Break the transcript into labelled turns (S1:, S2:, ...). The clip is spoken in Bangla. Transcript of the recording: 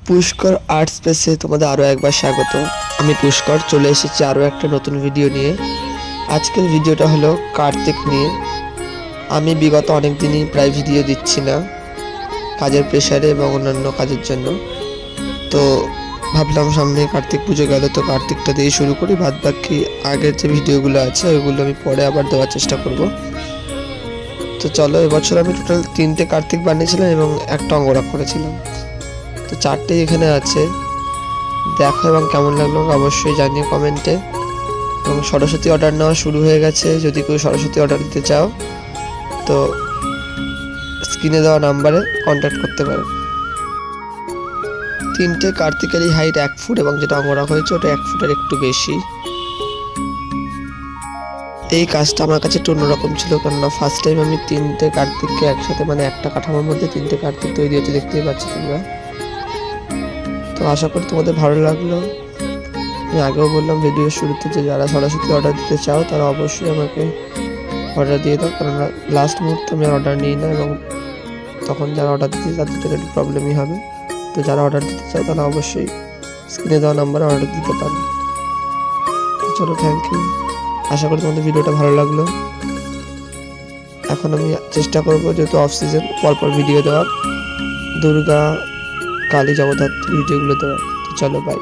S1: পুষ্কর আর্ট স্পেসে তোমাদের আরও একবার স্বাগত। আমি পুষ্কর চলে এসেছি আরও একটা নতুন ভিডিও নিয়ে। আজকের ভিডিওটা হলো কার্তিক নিয়ে। আমি বিগত অনেক দিনই প্রায় ভিডিও দিচ্ছি না, কাজের প্রেশারে এবং অন্যান্য কাজের জন্য। তো ভাবলাম সামনে কার্তিক পুজো গেল, তো কার্তিকটা দিয়ে শুরু করি। বাদ বাকি আগের যে ভিডিওগুলো আছে ওইগুলো আমি পরে আবার দেওয়ার চেষ্টা করব। তো চলো, এবছর আমি টোটাল 3টে কার্তিক বানিয়েছিলাম এবং একটা অঙ্গরাগ করেছিলাম। তো 4টে এখানে আছে, দেখো এবং কেমন লাগলো অবশ্যই জানিও কমেন্টে। এবং সরস্বতী অর্ডার নেওয়া শুরু হয়ে গেছে। যদি কেউ সরস্বতী অর্ডার দিতে চাও তো স্ক্রিনে দেওয়া নাম্বারে কন্ট্যাক্ট করতে পারো। 3টে কার্তিকেরই হাইট 1 ফুট এবং যেটা অঙ্গরাগ হয়েছে ওটা 1 ফুটের একটু বেশি। এই কাজটা আমার কাছে একটু অন্যরকম ছিল, কেননা ফার্স্ট টাইম আমি 3টে কার্তিককে একসাথে, মানে একটা কাঠামোর মধ্যে 3টে কার্তিক তৈরি হচ্ছে, দেখতেই পাচ্ছ তোমরা। তো আশা করি তোমাদের ভালো লাগলো। আমি আগেও বললাম ভিডিওর শুরুতে যে যারা সরাসরি অর্ডার দিতে চাও তারা অবশ্যই আমাকে অর্ডার দিয়ে দাও, কারণ লাস্ট মুহূর্তে আমি অর্ডার নিই না এবং তখন যারা অর্ডার দিতে তাদের জন্য একটু প্রবলেমই হবে। তো যারা অর্ডার দিতে চাও তারা অবশ্যই স্ক্রিনে দেওয়া নাম্বারে অর্ডার দিতে পারো। চলো, থ্যাংক ইউ। আশা করি তোমাদের ভিডিওটা ভালো লাগলো। এখন আমি চেষ্টা করবো, যেহেতু অফ সিজন, পরপর ভিডিও দেওয়ার, দুর্গা, কালী, জগদ্ধাত্রী ভিডিওগুলো দেওয়ার। তো চলো, বাই।